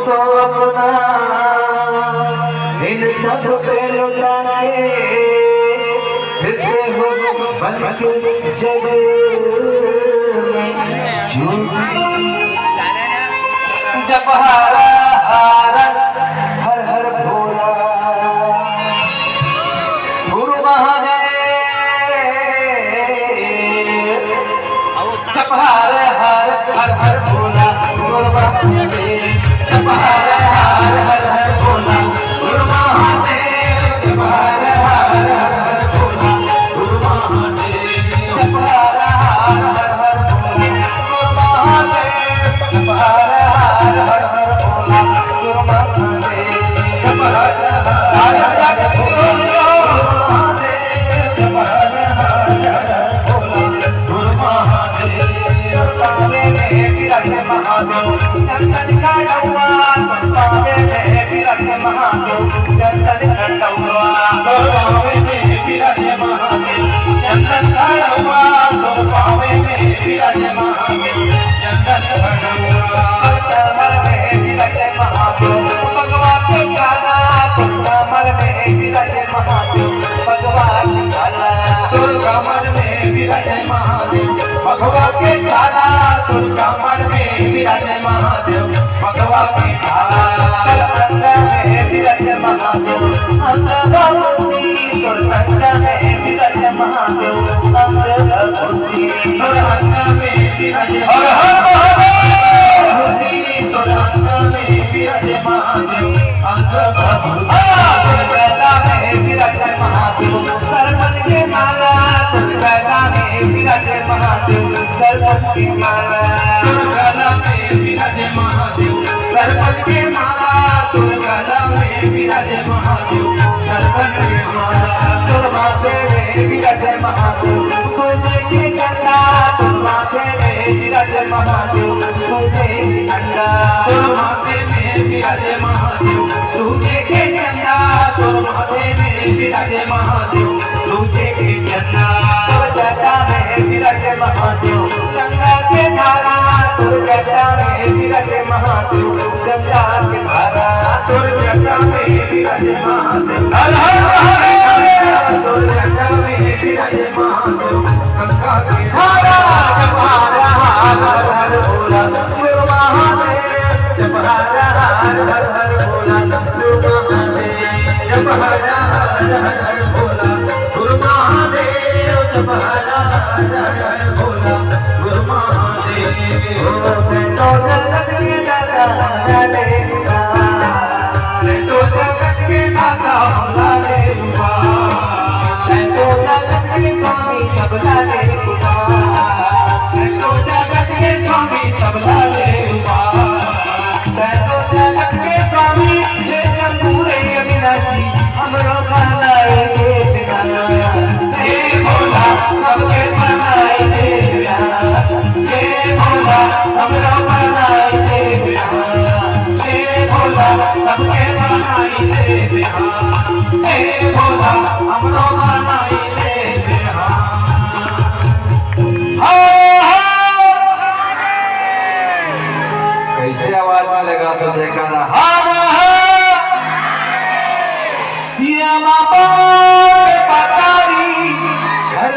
तो अपना इन सब पे लुटा के फिरते हो बन के जग में झूठी। जब हारा हारा हर हर भोला गुरु महादेव। जब हार हार हर हर भोला गुरु महादेव। जब हार हार हर हर भोला गुरु महादेव। जब हार हार हर हर भोला गुरु महादेव। जब हार हार हर हर भोला गुरु महादेव। जब हार हार हर हर भोला गुरु महादेव। जब हार हार हर हर भोला जब हार हार हर हर भोला गुरु महादेव। पावे में विराजे महादेव चंदन का डौआ। पावे में विराजे महादेव चंदन का डौआ। पावे में विराजे महादेव चंदन का डौआ। पावे में विराजे महादेव चंदन का डौआ। कमर में विराजे महादेव भगवान के काला। कमर में विराजे महादेव भगवान के काला। कमर में विराजे महादेव भगवान के काला। कमर में विराजे महादेव भगवान के काला। अंग में विराजे महादेव अंग भगवती। अंग में विराजे महादेव अंग भगवती। अंग में विराजे हर हर महादेव। अंग में विराजे महादेव अंग भगवती। गदा में विराजे महादेव सरपन के माला। गदा में विराजे महादेव सरपन की माला। गदा में विराजे महादेव सरपन के माला। गदा में विराजे महादेव सरपन के माला। माथे में विराजे महादेव तुझे की गंगा। माथे में विराजे महादेव तुझे की गंगा। माथे में विराजे महादेव तुझे की गंगा। माथे में विराजे महादेव तुझे की गंगा। जटा में विराजे महादेव गंगा के धारा। जटा में विराजे महादेव गंगा के धारा। जटा में विराजे महादेव हर हर महादेव। जटा में विराजे महादेव गंगा के धारा। जब हार हार हर हर भोला गुरु महादेव। जब हार हार हर हर भोला गुरु महादेव। जब हार हार हर हर भोला गुरु महादेव। जब हार हार हर हर भोला गुरु महादेव। तो जगत के दाता लाले लुआ। तो जगत के दाता लाले लुआ। तो जगत के स्वामी सब लाले लुआ। तो जगत के स्वामी सब लाले लुआ। तो जगत के स्वामी ले शंभूरे अविनाशी हमरो बनाए बिना। हे भोला सबके बनाए दे बिना। हे भोला हमरो बनाए दे बिना। हे भोला सबके बनाए दे बिना। हे भोला हमरो बनाए दे बिना। कैसे आवाज में लगा तो देखा ना। बाबा पतारी घर